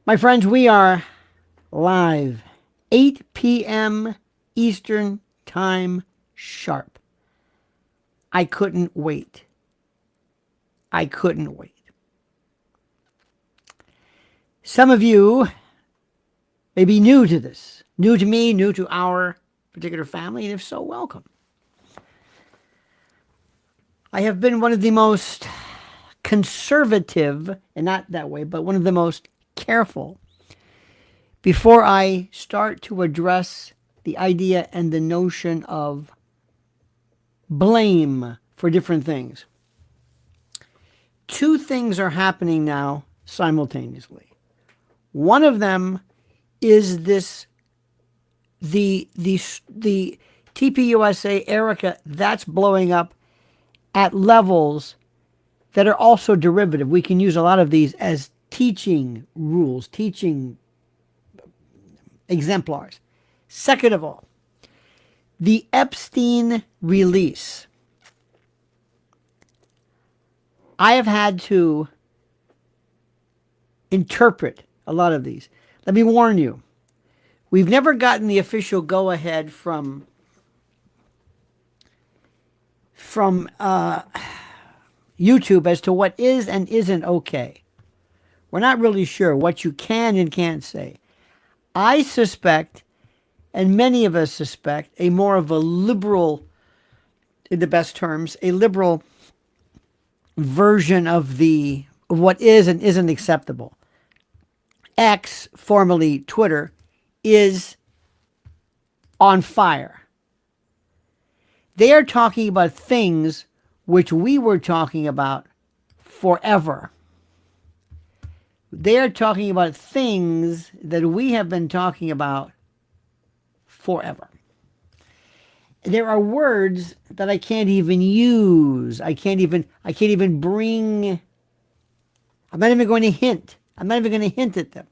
My friends, we are live, 8 p.m. Eastern Time sharp. I couldn't wait. I couldn't wait. Some of you may be new to this, new to me, new to our particular family, and if so, welcome. I have been one of the most conservative, and not that way, but one of the most careful before I start to address the idea and the notion of blame for different things. Two things are happening now simultaneously. One of them is the TPUSA Erika that's blowing up at levels that are also derivative. We can use a lot of these as teaching rules, teaching exemplars. Second of all, the Epstein release. I have had to interpret a lot of these. Let me warn you, we've never gotten the official go-ahead from YouTube as to what is and isn't okay. We're not really sure what you can and can't say. I suspect, and many of us suspect, a more of a liberal, in the best terms, a liberal version of what is and isn't acceptable. X, formerly Twitter, is on fire. They are talking about things which we were talking about forever. They are talking about things that we have been talking about forever. There are words that I can't even use. I can't even bring. I'm not even going to hint. I'm not even going to hint at them.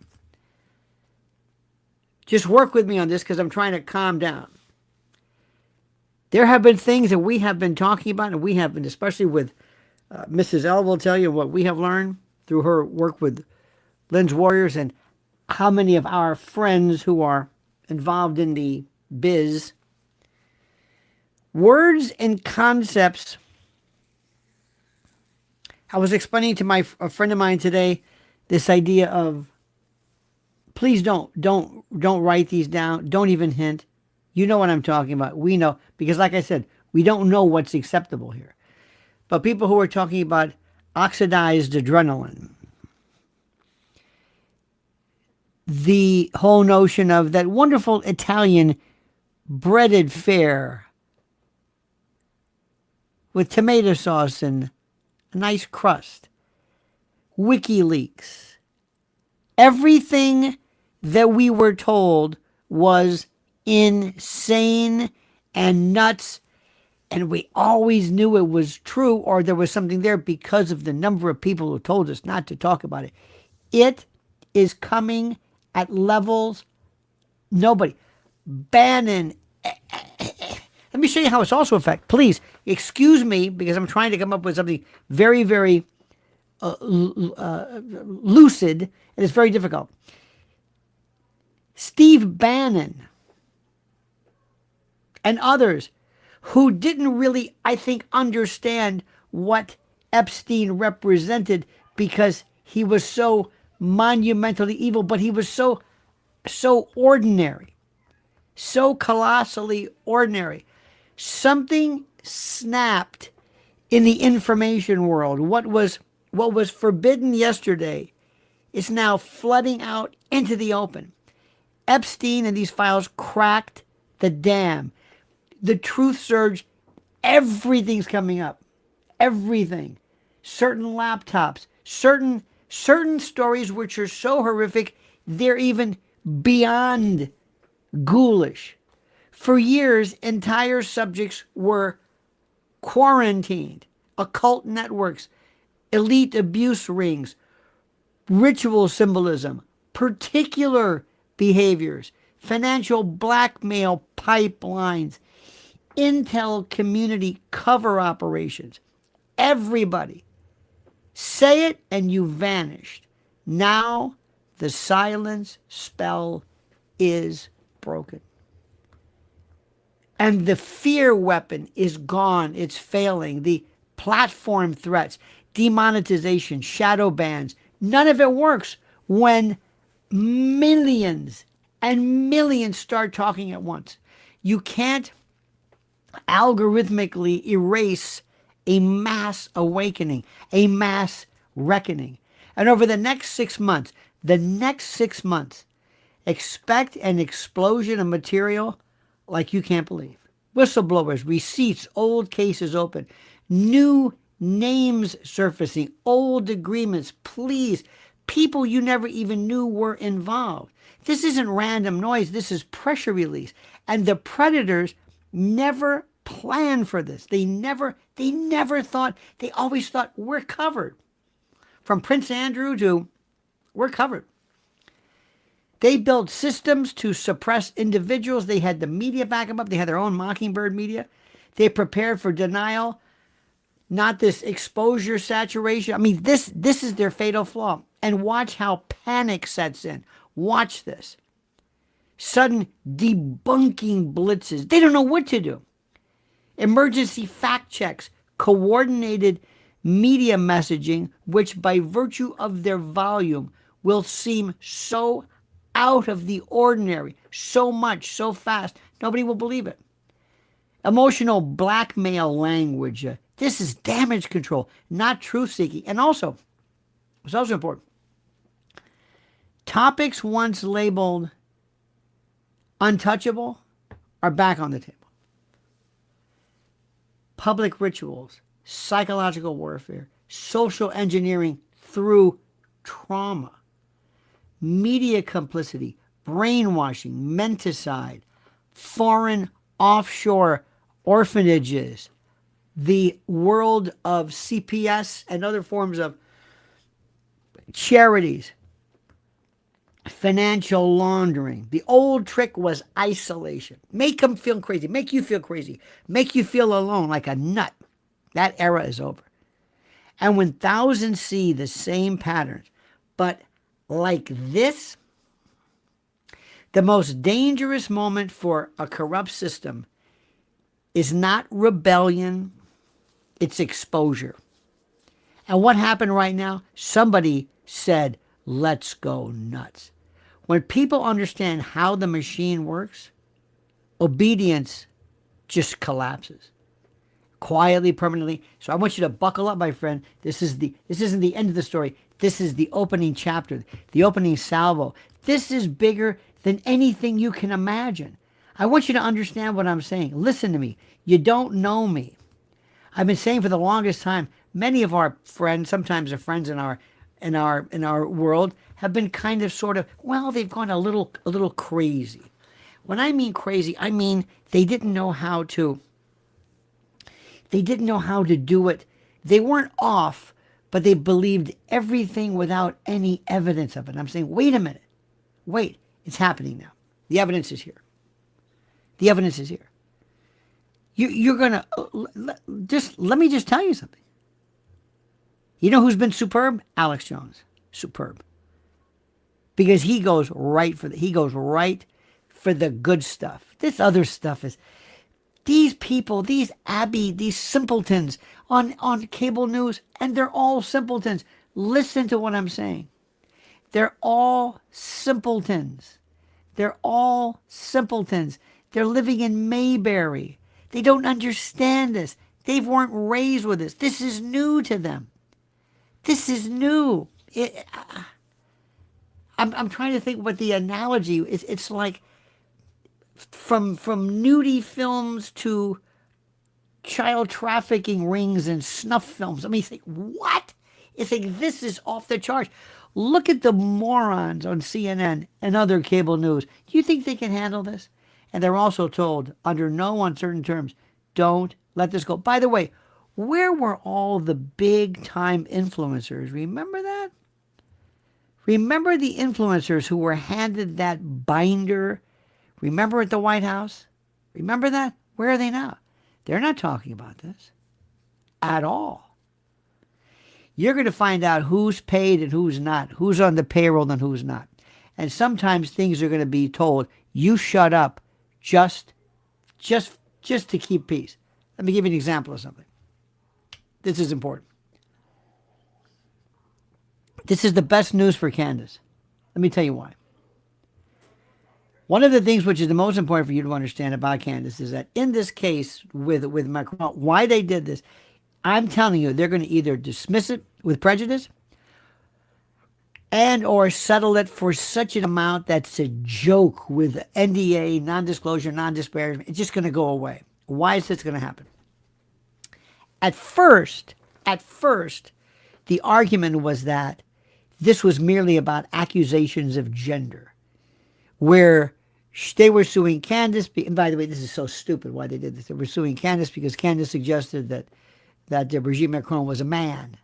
Just work with me on this because I'm trying to calm down. There have been things that we have been talking about, and we have been, especially with Mrs. L will tell you what we have learned through her work with Lynn's Warriors and how many of our friends who are involved in the biz. Words and concepts. I was explaining to a friend of mine today this idea of please don't write these down. Don't even hint. You know what I'm talking about. We know, because like I said, we don't know what's acceptable here. But people who are talking about oxidized adrenaline, the whole notion of that wonderful Italian breaded fare with tomato sauce and a nice crust, WikiLeaks, everything that we were told was insane and nuts, and we always knew it was true or there was something there because of the number of people who told us not to talk about it. It is coming at levels nobody. Bannon. Let me show you how it's also affected. Please excuse me because I'm trying to come up with something very, very lucid, and it's very difficult. Steve Bannon and others who didn't really, I think, understand what Epstein represented because he was so monumentally evil, but he was so ordinary, so colossally ordinary. Something snapped in the information world. What was forbidden yesterday is now flooding out into the open. Epstein and these files cracked the dam. The truth surge, everything's coming up. Everything. Certain laptops, certain stories which are so horrific, they're even beyond ghoulish. For years, entire subjects were quarantined. Occult networks, elite abuse rings, ritual symbolism, particular behaviors, financial blackmail pipelines, intel community cover operations. Everybody. Say it and you vanished. Now The silence spell is broken. And the fear weapon is gone. It's failing. The platform threats, demonetization, shadow bans, none of it works when millions and millions start talking at once. You can't algorithmically erase a mass awakening, a mass reckoning. And over the next 6 months, expect an explosion of material like you can't believe. Whistleblowers, receipts, old cases open, new names surfacing, old agreements, pleas, people you never even knew were involved. This isn't random noise. This is pressure release. And the predators never planned for this. They never thought, they always thought we're covered. From Prince Andrew to we're covered. They built systems to suppress individuals. They had the media back them up. They had their own Mockingbird media. They prepared for denial, not this exposure saturation. I mean, this is their fatal flaw. And watch how panic sets in. Watch this. Sudden debunking blitzes. They don't know what to do. Emergency fact checks, coordinated media messaging, which by virtue of their volume will seem so out of the ordinary, so much, so fast, nobody will believe it. Emotional blackmail language. This is damage control, not truth-seeking. And also, it's also important, topics once labeled untouchable are back on the table. Public rituals, psychological warfare, social engineering through trauma, media complicity, brainwashing, menticide, foreign offshore orphanages, the world of CPS and other forms of charities, financial laundering. The old trick was isolation. Make them feel crazy, make you feel crazy, make you feel alone like a nut. That era is over. And when thousands see the same patterns, but like this, the most dangerous moment for a corrupt system is not rebellion, it's exposure. And what happened right now? Somebody said, let's go nuts. When people understand how the machine works, obedience just collapses. Quietly, permanently. So I want you to buckle up, my friend. This isn't the end of the story. This is the opening chapter, the opening salvo. This is bigger than anything you can imagine. I want you to understand what I'm saying. Listen to me. You don't know me. I've been saying for the longest time, many of our friends, sometimes the friends in our world, have been kind of sort of, well, they've gone a little crazy. When I mean crazy, I mean they didn't know how to do it. They weren't off, but they believed everything without any evidence of it. I'm saying, wait a minute. Wait, it's happening now. The evidence is here. The evidence is here. You're going to, let me just tell you something. You know who's been superb? Alex Jones. Superb. Because he goes right for the good stuff. This other stuff is, these people, these simpletons on cable news, and they're all simpletons. Listen to what I'm saying. They're all simpletons. They're all simpletons. They're living in Mayberry. They don't understand this. They weren't raised with this. This is new to them. This is new. I'm trying to think what the analogy is. It's like from nudie films to child trafficking rings and snuff films. I mean, it's like, what? It's like, this is off the charts. Look at the morons on CNN and other cable news. Do you think they can handle this? And they're also told, under no uncertain terms, don't let this go. By the way, where were all the big-time influencers? Remember that? Remember the influencers who were handed that binder? Remember at the White House? Remember that? Where are they now? They're not talking about this at all. you're going to find out who's paid and who's not, who's on the payroll and who's not. And sometimes things are going to be told, you shut up just to keep peace. Let me give you an example of something. This is important. This is the best news for Candace. Let me tell you why. One of the things which is the most important for you to understand about Candace is that in this case with Macron, why they did this, I'm telling you, they're going to either dismiss it with prejudice and or settle it for such an amount that's a joke with NDA, non-disclosure, non-disparagement. It's just going to go away. Why is this going to happen? At first, the argument was that this was merely about accusations of gender, where they were suing Candace. And by the way, this is so stupid why they did this. They were suing Candace because Candace suggested that Brigitte Macron was a man.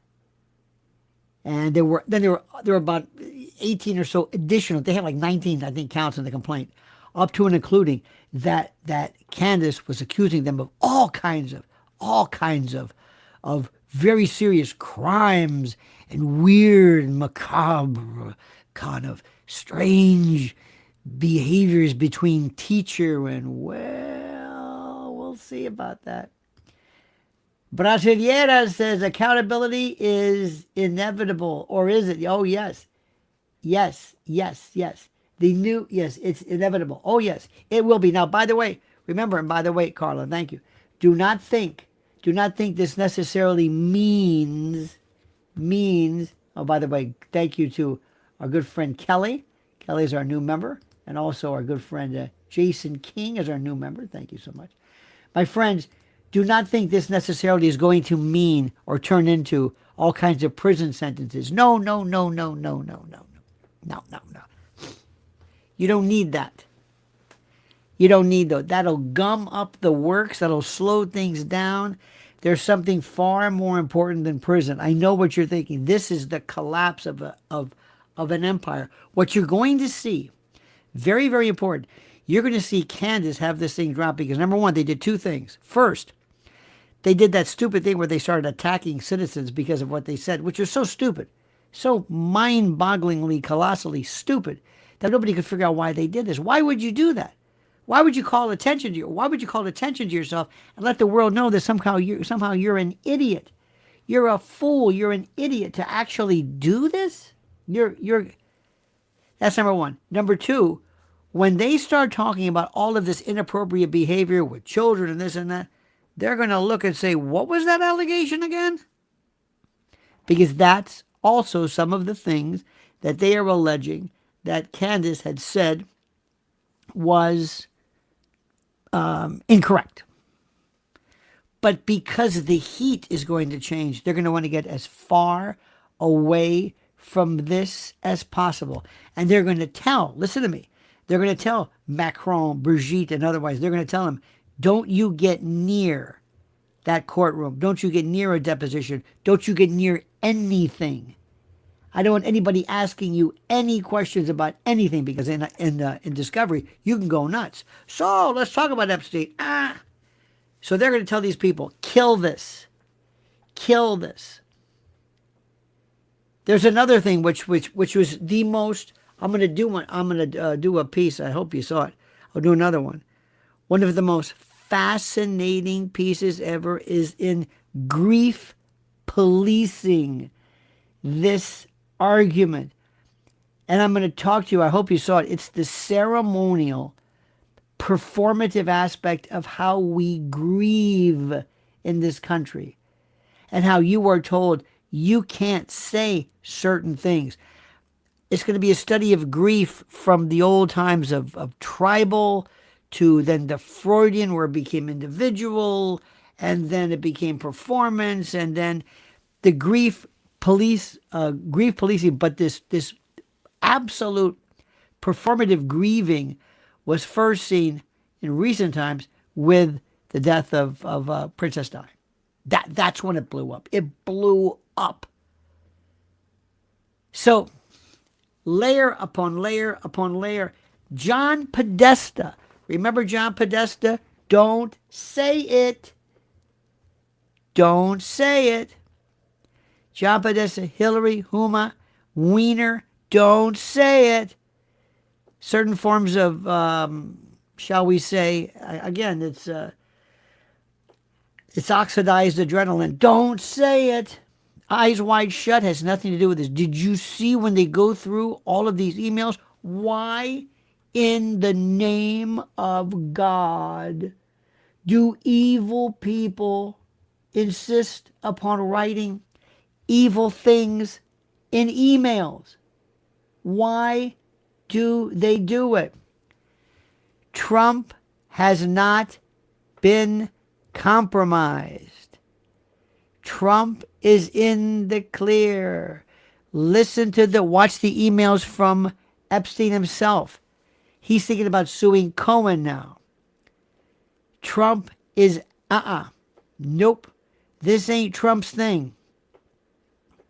And there were about 18 or so additional. They had like 19, I think, counts in the complaint, up to and including that Candace was accusing them of all kinds of very serious crimes and weird, macabre, kind of strange behaviors between teacher and, well, we'll see about that. Brasileira says accountability is inevitable, or is it? Oh, yes. Yes. It's inevitable. Oh, yes, it will be. Now, by the way, remember, and by the way, Carla, thank you. Do not think this necessarily means, oh, by the way, thank you to our good friend Kelly. Kelly is our new member, and also our good friend Jason King is our new member. Thank you so much. My friends, do not think this necessarily is going to mean or turn into all kinds of prison sentences. No. You don't need that. You don't need those. That'll gum up the works. That'll slow things down. There's something far more important than prison. I know what you're thinking. This is the collapse of an empire. What you're going to see, very, very important, you're going to see Candace have this thing drop because, number one, they did two things. First, they did that stupid thing where they started attacking citizens because of what they said, which was so stupid, so mind-bogglingly, colossally stupid that nobody could figure out why they did this. Why would you do that? Why would you call attention to yourself and let the world know that somehow you're an idiot? You're a fool. You're an idiot to actually do this. That's number one. Number two, when they start talking about all of this inappropriate behavior with children and this and that, they're going to look and say, what was that allegation again? Because that's also some of the things that they are alleging that Candace had said was incorrect. But because the heat is going to change, they're going to want to get as far away from this as possible. And they're going to tell, listen to me, they're going to tell Macron, Brigitte, and otherwise, they're going to tell him, don't you get near that courtroom. Don't you get near a deposition. Don't you get near anything. I don't want anybody asking you any questions about anything because in discovery, you can go nuts. So let's talk about Epstein. So they're going to tell these people, kill this. Kill this. There's another thing which was the most, I'm going to do a piece. I hope you saw it. I'll do another one. One of the most fascinating pieces ever is in grief policing this argument. And I'm going to talk to you, I hope you saw it. It's the ceremonial, performative aspect of how we grieve in this country and how you are told you can't say certain things. It's going to be a study of grief from the old times of tribal to then the Freudian, where it became individual, and then it became performance, and then the grief policing. But this absolute performative grieving was first seen in recent times with the death of Princess Di. That's when it blew up. It blew up. So, layer upon layer upon layer. John Podesta. Remember John Podesta? Don't say it. Don't say it. John Podesta, Hillary, Huma, Wiener, don't say it. Certain forms of, shall we say, again, it's oxidized adrenaline. Don't say it. Eyes wide shut has nothing to do with this. Did you see when they go through all of these emails? Why in the name of God do evil people insist upon writing evil things in emails? Why do they do it? Trump has not been compromised. Trump is in the clear. Watch the emails from Epstein himself. He's thinking about suing Cohen now. Trump is, nope. This ain't Trump's thing.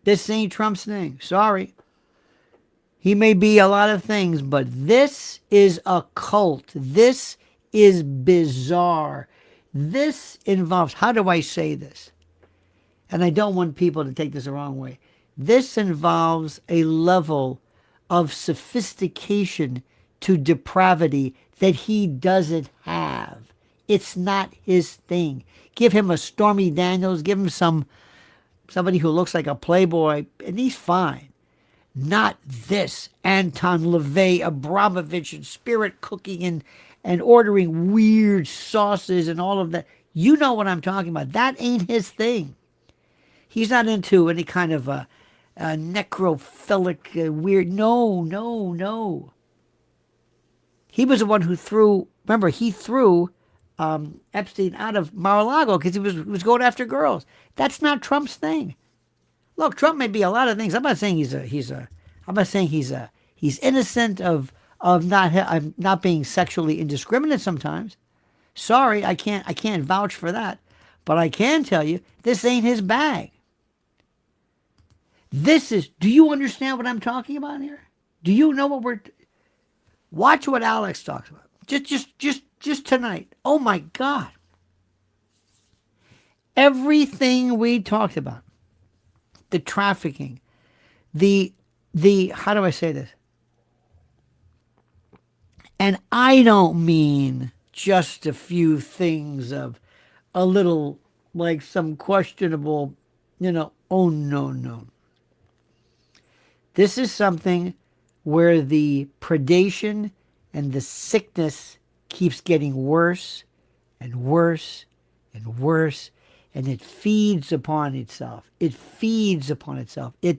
This ain't Trump's thing. Sorry. He may be a lot of things, but this is a cult. This is bizarre. This involves, how do I say this? And I don't want people to take this the wrong way. This involves a level of sophistication to depravity that he doesn't have. It's not his thing. Give him a Stormy Daniels, give him somebody who looks like a playboy, and he's fine. Not this Anton LaVey, Abramovich, and spirit cooking and ordering weird sauces and all of that. You know what I'm talking about. That ain't his thing. He's not into any kind of a necrophilic weird. No. He was the one who threw Epstein out of Mar-a-Lago because he was going after girls. That's not Trump's thing. Look, Trump may be a lot of things. I'm not saying he's innocent of not being sexually indiscriminate sometimes. Sorry, I can't vouch for that. But I can tell you, this ain't his bag. Do you understand what I'm talking about here? Do you know what watch what Alex talks about. Just tonight. Oh my God. Everything we talked about. The trafficking, the how do I say this? And I don't mean just a few things of a little, like some questionable, oh no. This is something where the predation and the sickness keeps getting worse and worse and worse. And it feeds upon itself. It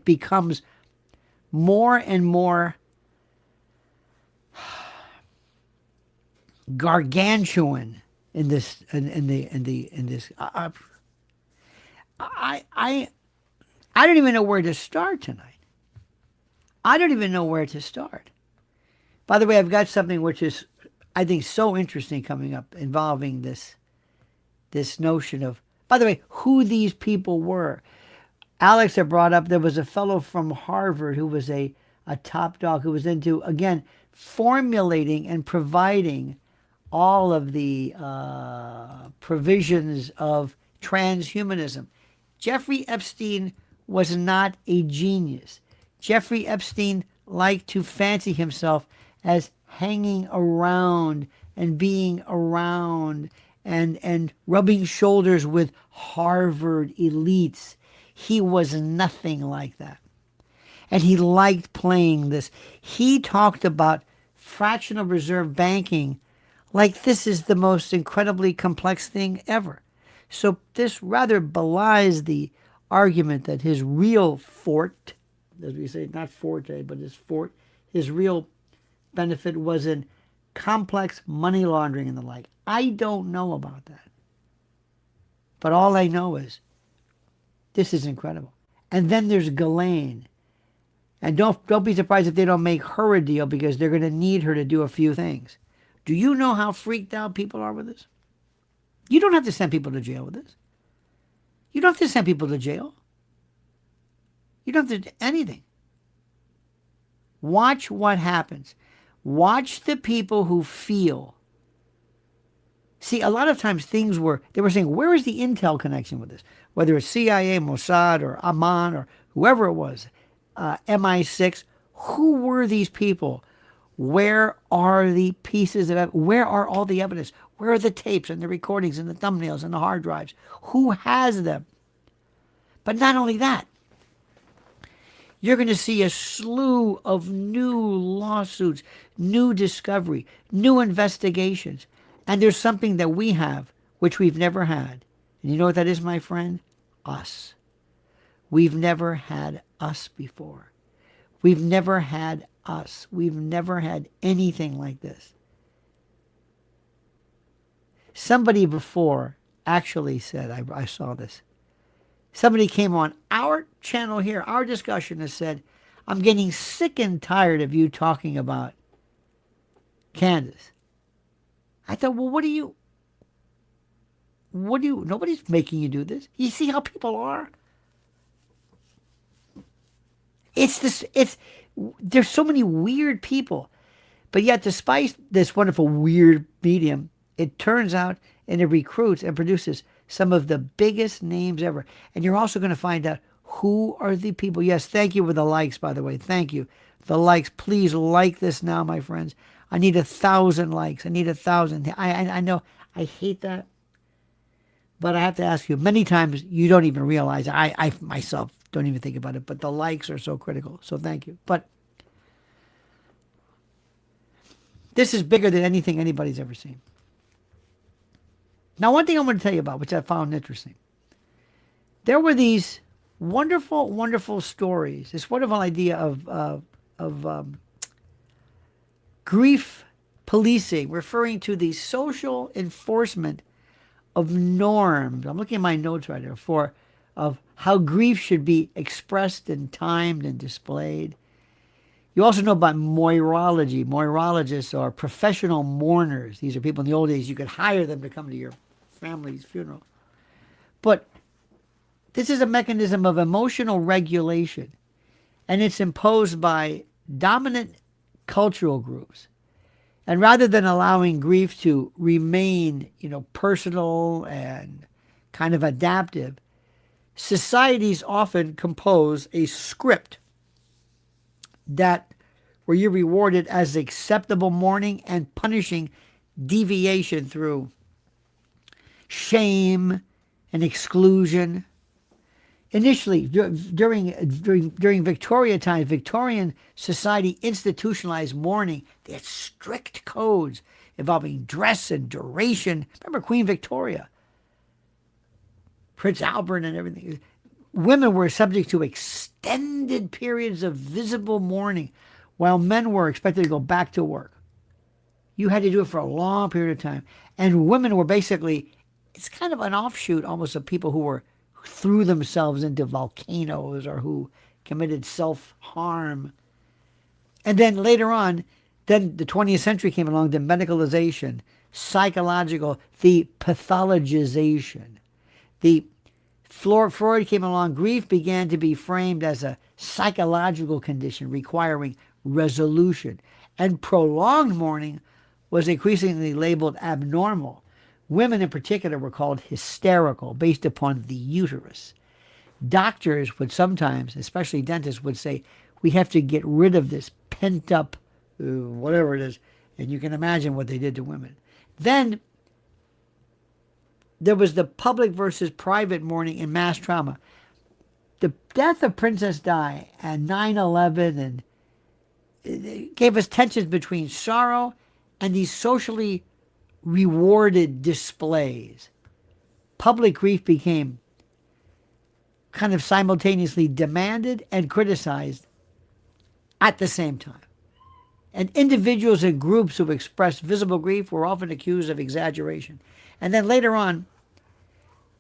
becomes more and more gargantuan in this. I don't even know where to start tonight. I don't even know where to start. By the way, I've got something which is, I think, so interesting coming up involving this notion of. By the way, who these people were. Alex had brought up, there was a fellow from Harvard who was a top dog who was into, again, formulating and providing all of the provisions of transhumanism. Jeffrey Epstein was not a genius. Jeffrey Epstein liked to fancy himself as hanging around and being around and rubbing shoulders with Harvard elites. He was nothing like that. And he liked playing this. He talked about fractional reserve banking like this is the most incredibly complex thing ever. So this rather belies the argument that his real fort, as we say, not forte, but his real benefit was in complex money laundering and the like. I don't know about that. But all I know is this is incredible. And then there's Ghislaine. And don't be surprised if they don't make her a deal because they're going to need her to do a few things. Do you know how freaked out people are with this? You don't have to send people to jail with this. You don't have to send people to jail. You don't have to do anything. Watch what happens. Watch the people who feel See, a lot of times they were saying, where is the intel connection with this? Whether it's CIA, Mossad, or Amman, or whoever it was, MI6, who were these people? Where are the pieces of evidence? Where are all the evidence? Where are the tapes and the recordings and the thumbnails and the hard drives? Who has them? But not only that, you're going to see a slew of new lawsuits, new discovery, new investigations. And there's something that we have, which we've never had. And you know what that is, my friend? Us. We've never had us before. We've never had us. We've never had anything like this. Somebody before actually said, I saw this. Somebody came on our channel here, our discussion, and said, I'm getting sick and tired of you talking about Candace. I thought, well, nobody's making you do this. You see how people are? There's so many weird people. But yet, despite this wonderful weird medium, it turns out and it recruits and produces some of the biggest names ever. And you're also going to find out who are the people. Yes, thank you for the likes, by the way. Thank you. The likes. Please like this now, my friends. I need 1,000 likes. I need 1,000. I know I hate that. But I have to ask you, many times you don't even realize, I myself don't even think about it, but the likes are so critical. So thank you. But this is bigger than anything anybody's ever seen. Now, one thing I want to tell you about, which I found interesting. There were these wonderful, wonderful stories, this wonderful idea of grief policing, referring to the social enforcement of norms. I'm looking at my notes right here of how grief should be expressed and timed and displayed. You also know about moirology. Moirologists are professional mourners. These are people in the old days, you could hire them to come to your family's funeral. But this is a mechanism of emotional regulation, and it's imposed by dominant cultural groups. And rather than allowing grief to remain, personal and kind of adaptive, societies often compose a script where you're rewarded as acceptable mourning and punishing deviation through shame and exclusion. Initially, during Victoria times, Victorian society institutionalized mourning. They had strict codes involving dress and duration. Remember Queen Victoria, Prince Albert and everything. Women were subject to extended periods of visible mourning, while men were expected to go back to work. You had to do it for a long period of time. And women were basically, it's kind of an offshoot almost of people who threw themselves into volcanoes or who committed self-harm. And then later on, then the 20th century came along, the medicalization, psychological, the pathologization. Freud came along, grief began to be framed as a psychological condition requiring resolution. And prolonged mourning was increasingly labeled abnormal. Women in particular were called hysterical based upon the uterus. Doctors would sometimes, especially dentists, would say, we have to get rid of this pent-up whatever it is. And you can imagine what they did to women. Then there was the public versus private mourning in mass trauma. The death of Princess Di and 9/11 and it gave us tensions between sorrow and these socially rewarded displays. Public grief became kind of simultaneously demanded and criticized at the same time. And individuals and groups who expressed visible grief were often accused of exaggeration. And then later on,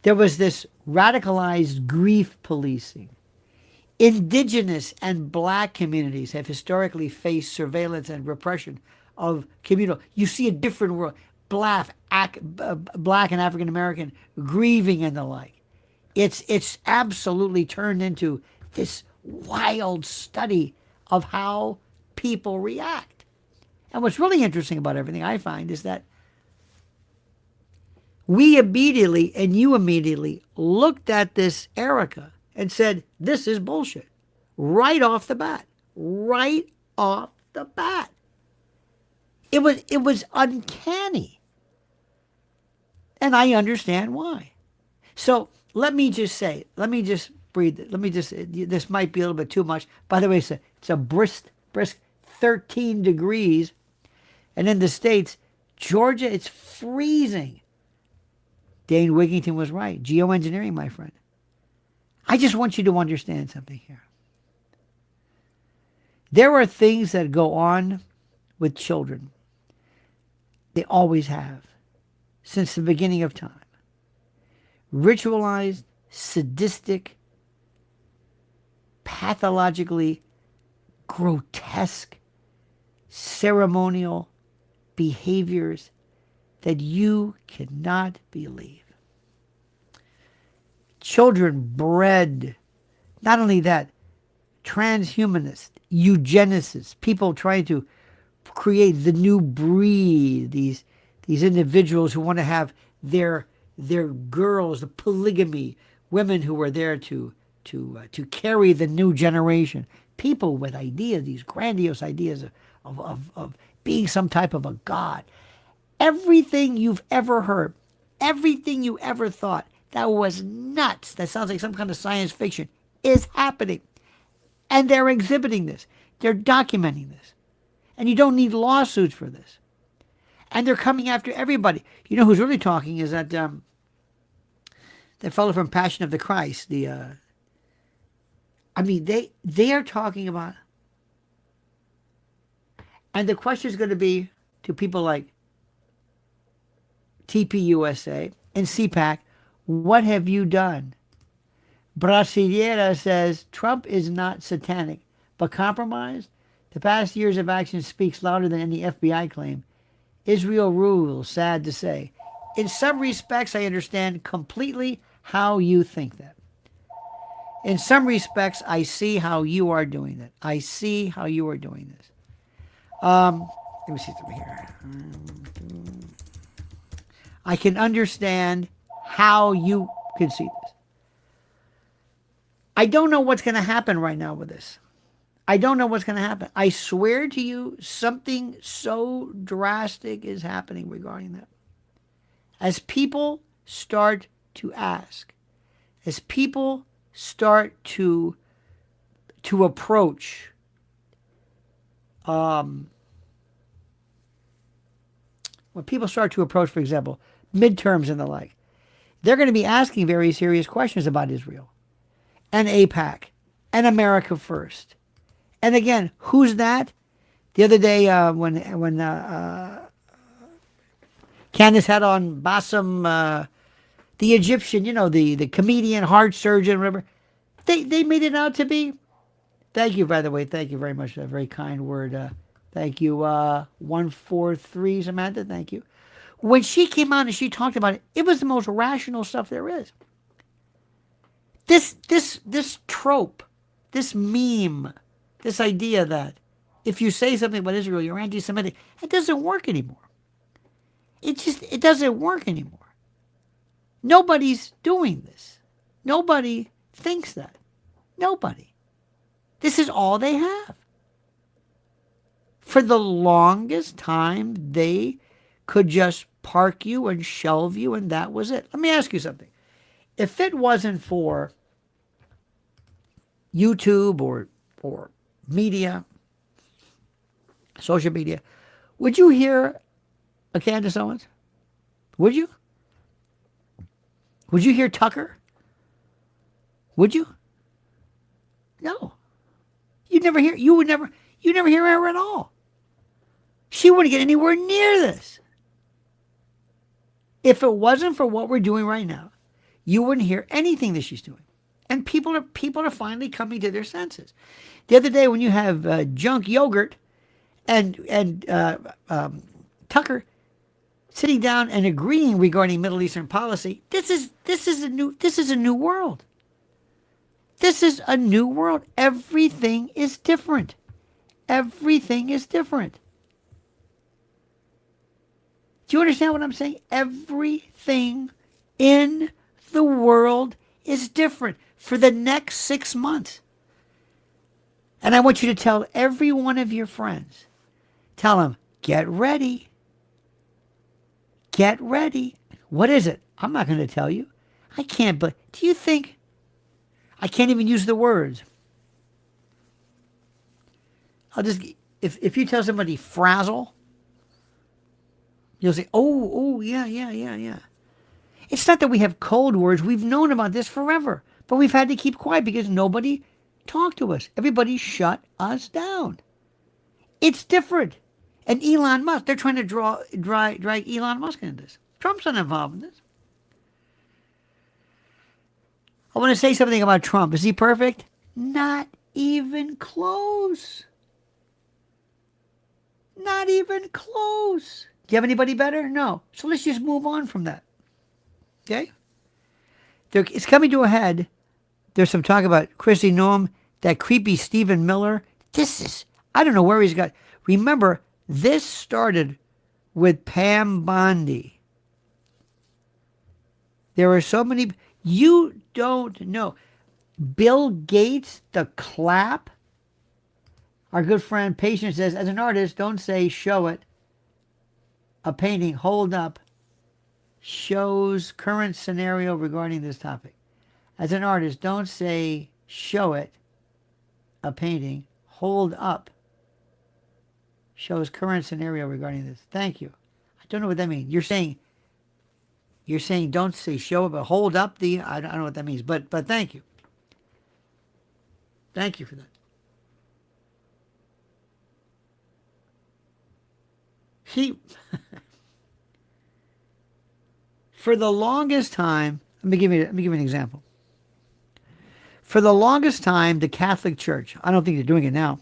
there was this radicalized grief policing. Indigenous and black communities have historically faced surveillance and repression of communal. You see a different world. Black and African American grieving and the like. It's absolutely turned into this wild study of how people react. And what's really interesting about everything I find is that We immediately, and you immediately, looked at this Erika and said, this is bullshit. Right off the bat. Right off the bat. It was uncanny. And I understand why. So let me just breathe it. This might be a little bit too much. By the way, it's a brisk 13 degrees. And in the States, Georgia, it's freezing. Dane Wigington was right. Geoengineering, my friend. I just want you to understand something here. There are things that go on with children. They always have, since the beginning of time. Ritualized, sadistic, pathologically grotesque, ceremonial behaviors that you cannot believe. Children bred, not only that, transhumanists, eugenicists, people trying to create the new breed, these individuals who want to have their girls, the polygamy, women who were there to carry the new generation, people with ideas, these grandiose ideas of being some type of a god. Everything you've ever heard, everything you ever thought that was nuts, that sounds like some kind of science fiction, is happening. And they're exhibiting this. They're documenting this. And you don't need lawsuits for this. And they're coming after everybody. You know who's really talking is that fellow from Passion of the Christ. They are talking about. And the question is going to be to people like TPUSA and CPAC, what have you done? Brasileira says Trump is not satanic, but compromised. The past years of action speaks louder than any FBI claim. Israel rules, sad to say. In some respects, I understand completely how you think that. In some respects, I see how you are doing that. I see how you are doing this. Let me see something here. I can understand how you can see this. I don't know what's going to happen right now with this. I don't know what's going to happen. I swear to you, something so drastic is happening regarding that. As people start to ask, as people start to approach when people start to approach, for example, midterms and the like, they're going to be asking very serious questions about Israel and AIPAC and America First. And again, who's that? The other day when Candace had on Bassem, the Egyptian, the comedian, heart surgeon, whatever, they made it out to be. Thank you, by the way. Thank you very much for that very kind word. Thank you, 143, Samantha. Thank you. When she came out and she talked about it, it was the most rational stuff there is. This trope, this meme, this idea that if you say something about Israel, you're anti-Semitic, it doesn't work anymore. It doesn't work anymore. Nobody's doing this. Nobody thinks that. Nobody. This is all they have. For the longest time, they could just park you and shelve you, and that was it. Let me ask you something. If it wasn't for YouTube or media, social media, would you hear a Candace Owens? Would you? Would you hear Tucker? Would you? No. You would never hear her at all. She wouldn't get anywhere near this. If it wasn't for what we're doing right now, you wouldn't hear anything that she's doing. And people are finally coming to their senses. The other day when you have junk yogurt and Tucker sitting down and agreeing regarding Middle Eastern policy, this is a new world. This is a new world. Everything is different. Everything is different. Do you understand what I'm saying? Everything in the world is different for the next 6 months. And I want you to tell every one of your friends, tell them, get ready. Get ready. What is it? I'm not going to tell you. I can't, but do you think I can't even use the words? I'll just, if you tell somebody frazzle, you'll say, oh, yeah. It's not that we have code words. We've known about this forever, but we've had to keep quiet because nobody talked to us. Everybody shut us down. It's different. And Elon Musk, they're trying to drag Elon Musk into this. Trump's not involved in this. I want to say something about Trump. Is he perfect? Not even close. Not even close. Do you have anybody better? No. So let's just move on from that. Okay? It's coming to a head. There's some talk about Chrissy Noem, that creepy Stephen Miller. I don't know where he's got. Remember, this started with Pam Bondi. There are so many. You don't know. Bill Gates, the clap. Our good friend Patient says, as an artist, don't say show it. A painting, hold up, shows current scenario regarding this topic. As an artist, don't say show it. A painting, hold up, shows current scenario regarding this. Thank you. I don't know what that means. You're saying don't say show it, but hold up the. I don't know what that means. But thank you. Thank you for that. For the longest time, let me give you an example. For the longest time, the Catholic Church, I don't think they're doing it now.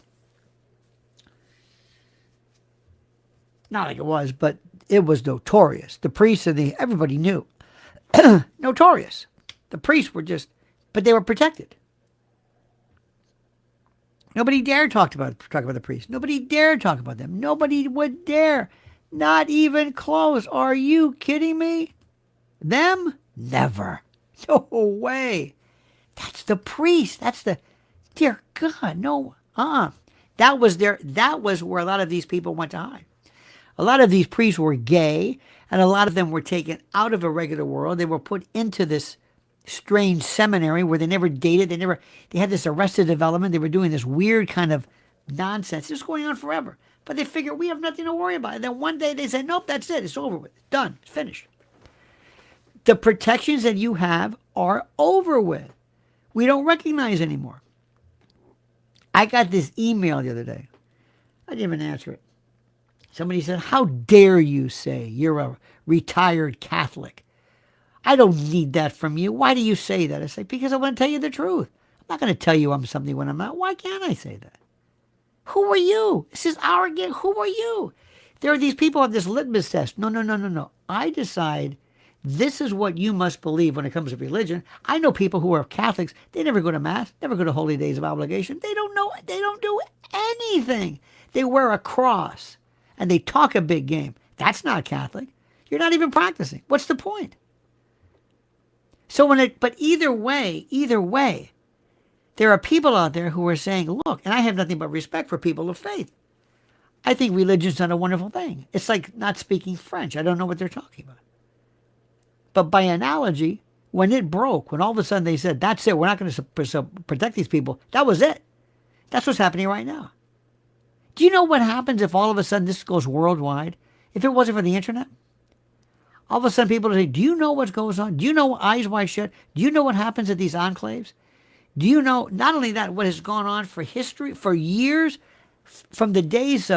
Not like it was, but it was notorious. The priests and everybody knew. Notorious. The priests were but they were protected. Nobody dared talk about the priests. Nobody dared talk about them. Nobody would dare. Not even close. Are you kidding me? Them? Never. No way. That's the priest. That's the, dear God, no. That was where a lot of these people went to hide. A lot of these priests were gay, and a lot of them were taken out of a regular world. They were put into this strange seminary where they never dated. They had this arrested development. They were doing this weird kind of nonsense. It was going on forever. But they figured we have nothing to worry about. And then one day they said, nope, that's it. It's over with. It's done. It's finished. The protections that you have are over with. We don't recognize anymore. I got this email the other day. I didn't even answer it. Somebody said, how dare you say you're a retired Catholic? I don't need that from you. Why do you say that? I say, because I want to tell you the truth. I'm not going to tell you I'm something when I'm not. Why can't I say that? Who are you? This is arrogant. Who are you? There are these people who have this litmus test. No. I decide this is what you must believe when it comes to religion. I know people who are Catholics. They never go to Mass, never go to Holy Days of Obligation. They don't know. They don't do anything. They wear a cross and they talk a big game. That's not Catholic. You're not even practicing. What's the point? But either way, there are people out there who are saying, look, and I have nothing but respect for people of faith. I think religion's not a wonderful thing. It's like not speaking French. I don't know what they're talking about. But by analogy, when it broke, when all of a sudden they said, that's it, we're not going to protect these people, that was it. That's what's happening right now. Do you know what happens if all of a sudden this goes worldwide? If it wasn't for the internet? All of a sudden people say, do you know what goes on? Do you know Eyes Wide Shut? Do you know what happens at these enclaves? Do you know, not only that, what has gone on for history, for years, from the days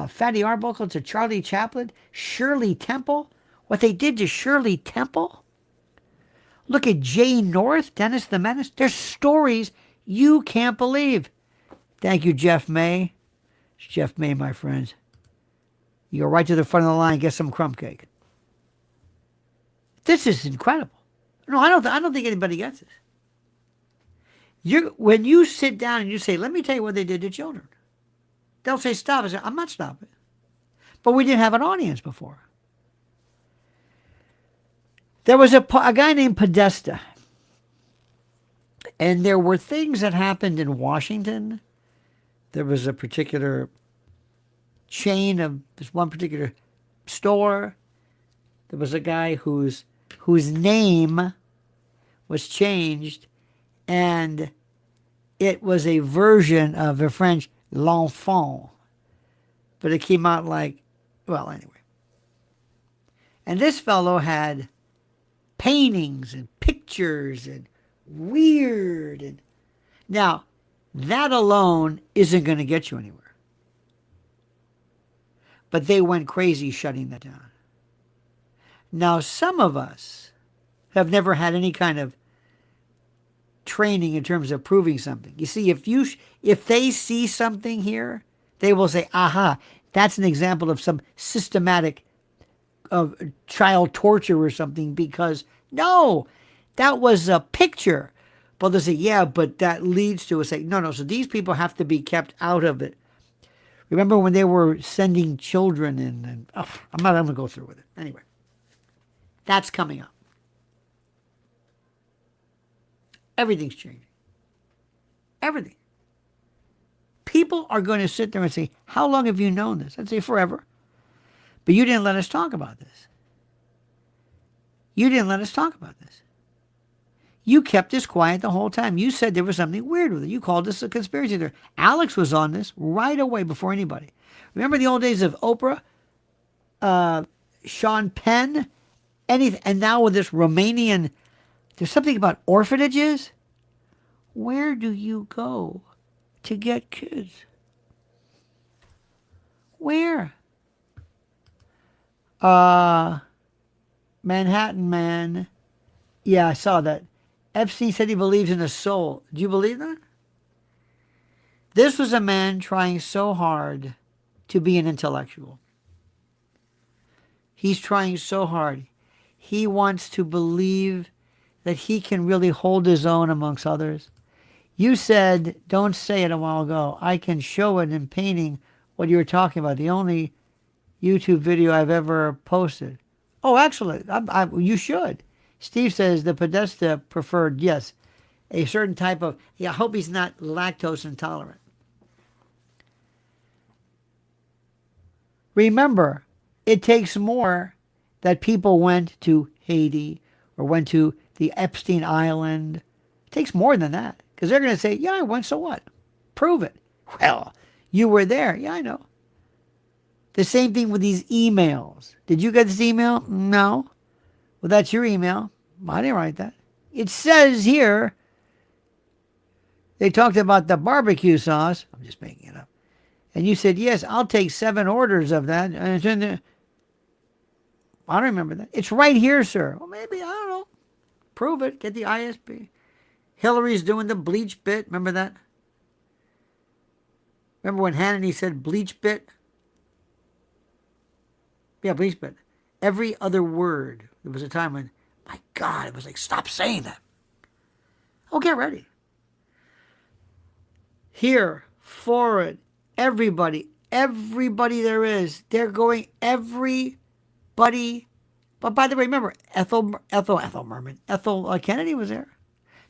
Fatty Arbuckle to Charlie Chaplin, Shirley Temple, what they did to Shirley Temple? Look at Jay North, Dennis the Menace. There's stories you can't believe. Thank you, Jeff May. It's Jeff May, my friends. You go right to the front of the line and get some crumb cake. This is incredible. No, I don't think anybody gets this. When you sit down and you say, let me tell you what they did to children. They'll say, stop. I say, I'm not stopping. But we didn't have an audience before. There was a guy named Podesta. And there were things that happened in Washington. There was a particular chain of this one particular store. There was a guy whose name was changed, and it was a version of the French l'enfant. But it came out like, well, anyway. And this fellow had paintings and pictures and weird. And now, that alone isn't going to get you anywhere. But they went crazy shutting that down. Now, some of us have never had any kind of training in terms of proving something. You see, if they see something here, they will say, aha, that's an example of some systematic of child torture or something, because no, that was a picture. But they'll say, yeah, but that leads to say, no, so these people have to be kept out of it. Remember when they were sending children in, and I'm not going to go through with it. Anyway, that's coming up. Everything's changing. Everything. People are going to sit there and say, how long have you known this? I'd say forever. But you didn't let us talk about this. You didn't let us talk about this. You kept this quiet the whole time. You said there was something weird with it. You called this a conspiracy theory. Alex was on this right away before anybody. Remember the old days of Oprah, Sean Penn, anything, and now with this Romanian, there's something about orphanages. Where do you go to get kids? Where? Manhattan Man. Yeah, I saw that. Epstein said he believes in a soul. Do you believe that? This was a man trying so hard to be an intellectual. He's trying so hard. He wants to believe that he can really hold his own amongst others. You said, don't say it a while ago, I can show it in painting what you were talking about. The only YouTube video I've ever posted. Oh, excellent. You should. Steve says the Podesta preferred, yes, a certain type of, I hope he's not lactose intolerant. Remember, it takes more that people went to Haiti or went to the Epstein Island. It takes more than that. Because they're going to say, yeah, I went, so what? Prove it. Well, you were there. Yeah, I know. The same thing with these emails. Did you get this email? No. Well, that's your email. I didn't write that. It says here, they talked about the barbecue sauce. I'm just making it up. And you said, yes, I'll take 7 orders of that. And it's in there. I don't remember that. It's right here, sir. Well, maybe, I don't know. Prove it. Get the ISP. Hillary's doing the bleach bit. Remember that? Remember when Hannity said bleach bit? Yeah, bleach bit. Every other word. There was a time when, my God, it was like, stop saying that. Oh, get ready. Here, forward, everybody there is. They're going, everybody. But by the way, remember, Ethel Kennedy was there.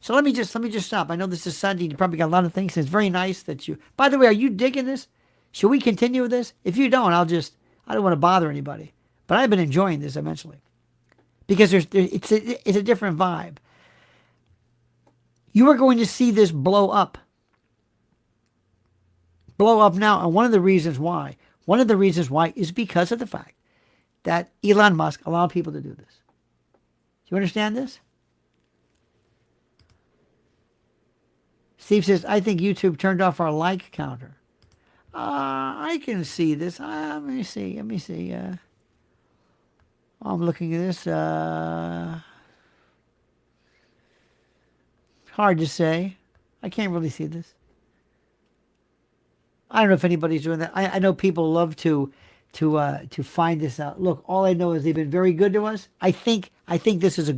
So let me just stop. I know this is Sunday. You probably got a lot of things. It's very nice that you. By the way, are you digging this? Should we continue with this? If you don't, I don't want to bother anybody. But I've been enjoying this immensely because it's a different vibe. You are going to see this blow up now, and one of the reasons why is because of the fact that Elon Musk allowed people to do this. Do you understand this? Steve says, I think YouTube turned off our like counter. I can see this. Let me see. I'm looking at this. Hard to say. I can't really see this. I don't know if anybody's doing that. I know people love to find this out. Look, all I know is they've been very good to us. I think this is a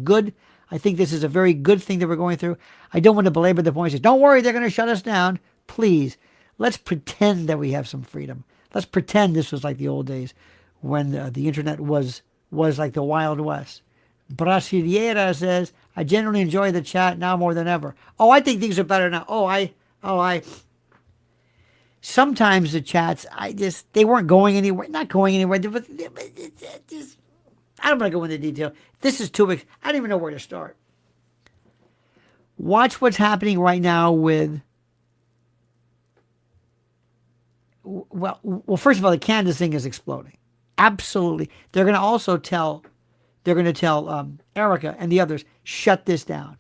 very good thing that we're going through. I don't want to belabor the point. Don't worry, they're going to shut us down. Please, let's pretend that we have some freedom. Let's pretend this was like the old days when the internet was like the Wild West. Brasileira says, I generally enjoy the chat now more than ever. Oh, I think things are better now. Sometimes the chats, they weren't going anywhere. Not going anywhere. I don't want to go into detail. This is 2 weeks. I don't even know where to start. Watch what's happening right now with, well, first of all, the Candace thing is exploding. Absolutely. They're going to also tell Erika and the others, shut this down.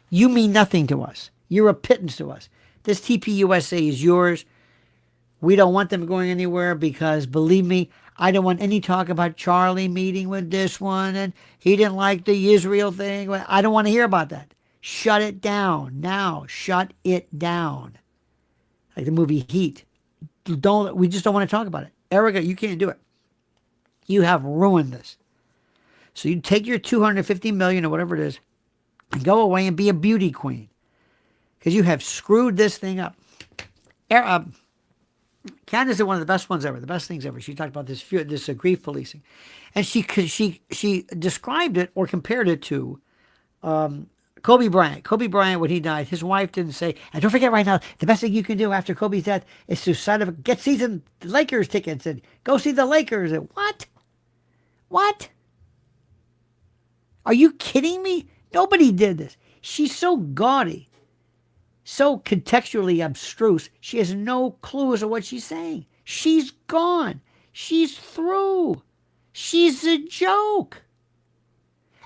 You mean nothing to us. You're a pittance to us. This TPUSA is yours. We don't want them going anywhere because, believe me, I don't want any talk about Charlie meeting with this one and he didn't like the Israel thing. I don't want to hear about that. Shut it down now. Shut it down. Like the movie Heat. We just don't want to talk about it. Erika, you can't do it. You have ruined this. So you take your $250 million or whatever it is and go away and be a beauty queen. Because you have screwed this thing up. Candace is one of the best ones ever, the best things ever. She talked about this grief policing. And she described it or compared it to Kobe Bryant. Kobe Bryant, when he died, his wife didn't say, and don't forget right now, the best thing you can do after Kobe's death is to get season Lakers tickets and go see the Lakers. And what? What? Are you kidding me? Nobody did this. She's so gaudy, so contextually abstruse, she has no clue as to what she's saying. She's gone. She's through. She's a joke.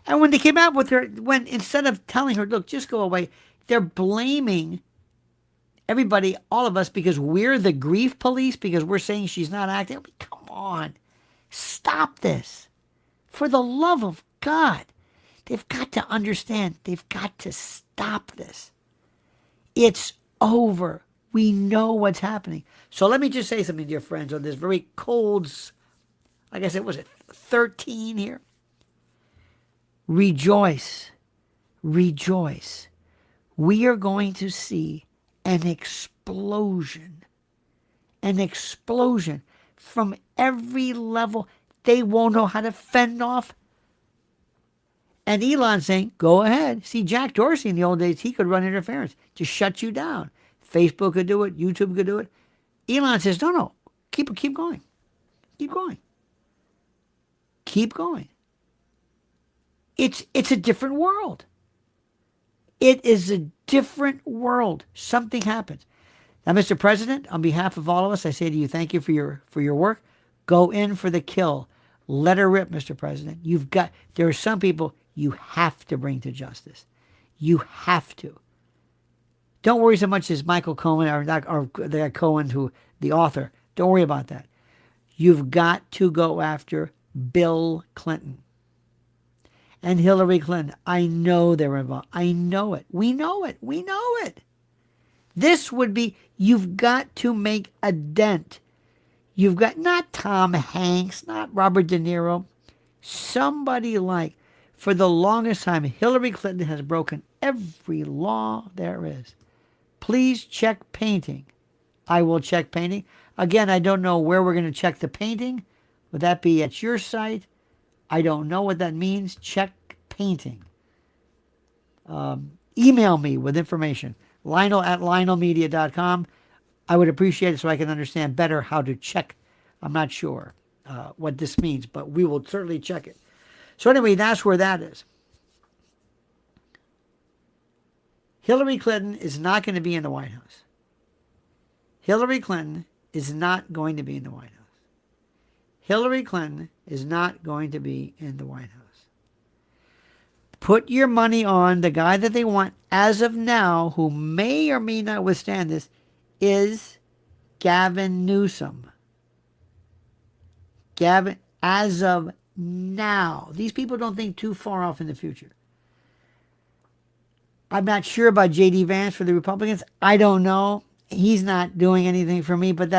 And when they came out with her, when instead of telling her, look, just go away, they're blaming everybody, all of us, because we're the grief police, because we're saying she's not acting. I mean, come on. Stop this. For the love of God. They've got to understand. They've got to stop this. It's over. We know what's happening. So let me just say something, dear friends, on this very cold, like I said, was it 13 here? Rejoice. Rejoice. We are going to see an explosion. An explosion from every level. They won't know how to fend off. And Elon saying, go ahead. See, Jack Dorsey in the old days, he could run interference to shut you down. Facebook could do it. YouTube could do it. Elon says, no, keep going. Keep going. Keep going. It's a different world. It is a different world. Something happens. Now, Mr. President, on behalf of all of us, I say to you, thank you for your work. Go in for the kill. Let her rip, Mr. President. There are some people you have to bring to justice. You have to. Don't worry so much as Michael Cohen or the guy Cohen, the author. Don't worry about that. You've got to go after Bill Clinton and Hillary Clinton. I know they're involved. I know it. We know it. We know it. This would be, you've got to make a dent. You've got not Tom Hanks, not Robert De Niro, somebody like, for the longest time, Hillary Clinton has broken every law there is. Please check painting. I will check painting. Again, I don't know where we're going to check the painting. Would that be at your site? I don't know what that means. Check painting. Email me with information. Lionel at lionelmedia.com. I would appreciate it so I can understand better how to check. I'm not sure what this means, but we will certainly check it. So anyway, that's where that is. Hillary Clinton is not going to be in the White House. Hillary Clinton is not going to be in the White House. Hillary Clinton is not going to be in the White House. Put your money on the guy that they want as of now, who may or may not withstand this, is Gavin Newsom. Gavin, as of now. These people don't think too far off in the future. I'm not sure about J.D. Vance for the Republicans. I don't know. He's not doing anything for me, but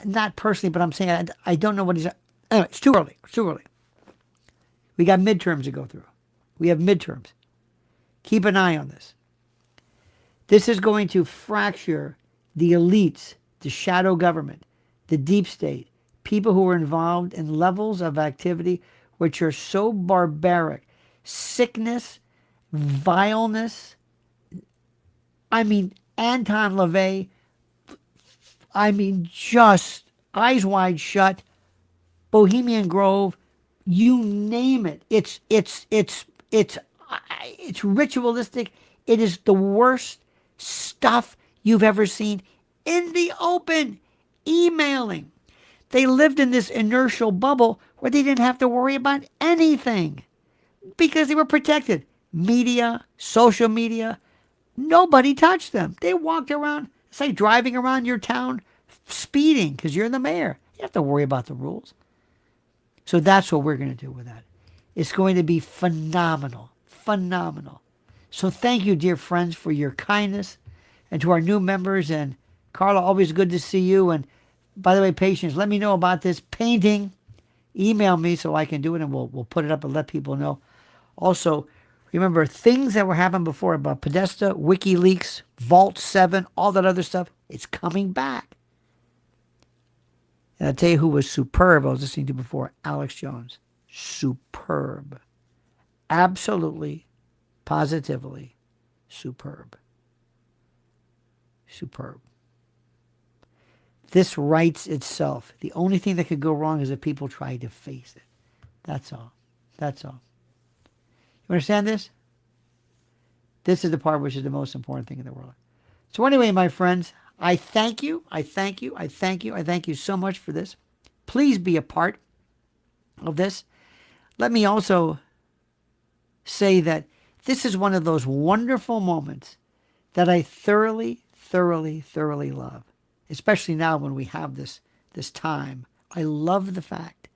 not personally, but I'm saying I don't know what he's... Anyway, it's too early. It's too early. We got midterms to go through. We have midterms. Keep an eye on this. This is going to fracture the elites, the shadow government. the deep state, people who are involved in levels of activity which are so barbaric, sickness, vileness. I mean, Anton LaVey, just eyes wide shut, Bohemian Grove, you name it. It's ritualistic. It is the worst stuff you've ever seen in the open. Emailing. They lived in this inertial bubble where they didn't have to worry about anything because they were protected. Media, social media, nobody touched them. They walked around, it's like driving around your town speeding because you're the mayor. You don't have to worry about the rules. So that's what we're going to do with that. It's going to be phenomenal. Phenomenal. So thank you, dear friends, for your kindness. And to our new members. And Carla, always good to see you. And by the way, Patience, let me know about this painting. Email me so I can do it, and we'll put it up and let people know. Also, remember things that were happening before about Podesta, WikiLeaks, Vault 7, all that other stuff. It's coming back. And I'll tell you who was superb. I was listening to before, Alex Jones. Superb. Absolutely, positively superb. Superb. This writes itself. The only thing that could go wrong is if people try to face it. That's all. That's all. You understand this? This is the part which is the most important thing in the world. So anyway, my friends, I thank you. I thank you. I thank you. I thank you so much for this. Please be a part of this. Let me also say that this is one of those wonderful moments that I thoroughly, thoroughly, thoroughly love. Especially now when we have this time. I love the fact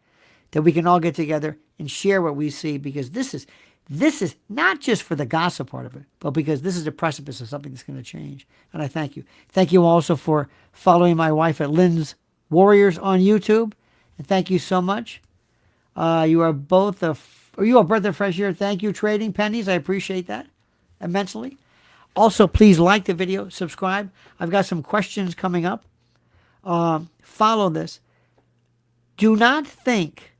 that we can all get together and share what we see, because this is not just for the gossip part of it, but because this is the precipice of something that's going to change. And I thank you. Thank you also for following my wife at Lynn's Warriors on YouTube. And thank you so much. You are both a breath of fresh air. Thank you, Trading Pennies. I appreciate that immensely. Also, please like the video, subscribe. I've got some questions coming up. Follow this. Do not think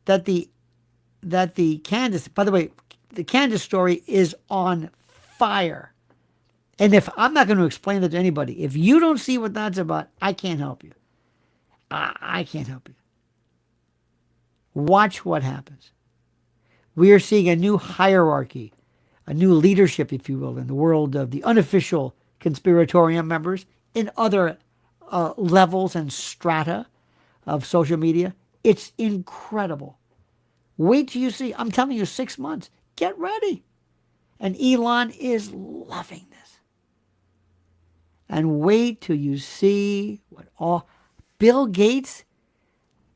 that the Candace, by the way, the Candace story is on fire. And if I'm not going to explain that to anybody, if you don't see what that's about, I can't help you. I can't help you. Watch what happens. We are seeing a new hierarchy, a new leadership, if you will, in the world of the unofficial conspiratorium members in other levels and strata of social media. It's incredible. Wait till you see. I'm telling you, 6 months. Get ready. And Elon is loving this. And wait till you see what all... Bill Gates,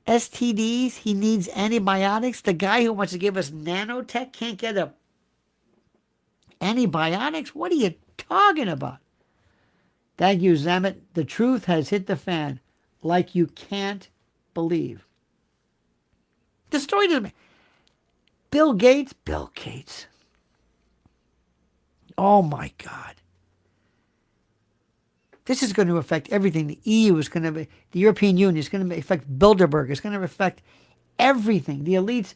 STDs, he needs antibiotics. The guy who wants to give us nanotech can't get antibiotics? What are you talking about? Thank you, Zamet. The truth has hit the fan like you can't believe. The story doesn't... Bill Gates. Oh my God. This is going to affect everything. The EU is going to be, the European Union is going to affect Bilderberg. It's going to affect everything. The elites.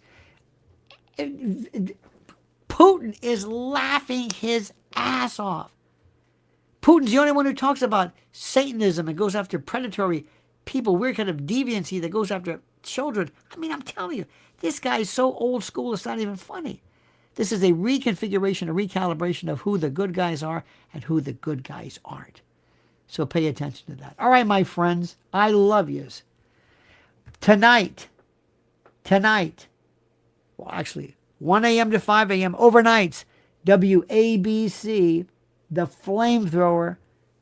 Putin is laughing his ass off. Putin's the only one who talks about Satanism and goes after predatory people, weird kind of deviancy that goes after children. I mean, I'm telling you, this guy is so old school, it's not even funny. This is a reconfiguration, a recalibration of who the good guys are and who the good guys aren't. So pay attention to that. All right, my friends, I love yous. Tonight, well, actually, 1 a.m. to 5 a.m. overnights, WABC, the flamethrower,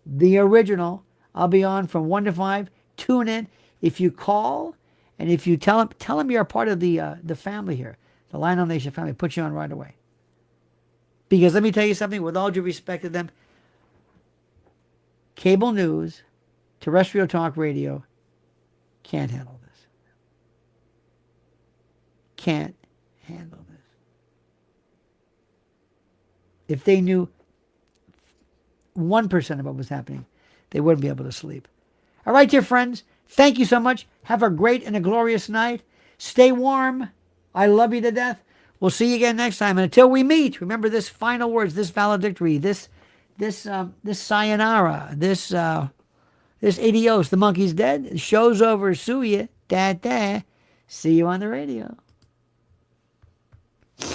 the original. I'll be on from 1 to 5. Tune in. If you call and if you tell them you're a part of the family here, the Lionel Nation family, put you on right away. Because let me tell you something, with all due respect to them, cable news, terrestrial talk radio, can't handle this. Can't handle this. If they knew 1% of what was happening, they wouldn't be able to sleep. All right, dear friends, Thank you so much. Have a great and a glorious night. Stay warm. I love you to death. We'll see you again next time. And until we meet, remember this final words, this valedictory, this sayonara, this adios. The monkey's dead. The show's over. Sue ya. Da da. See you on the radio.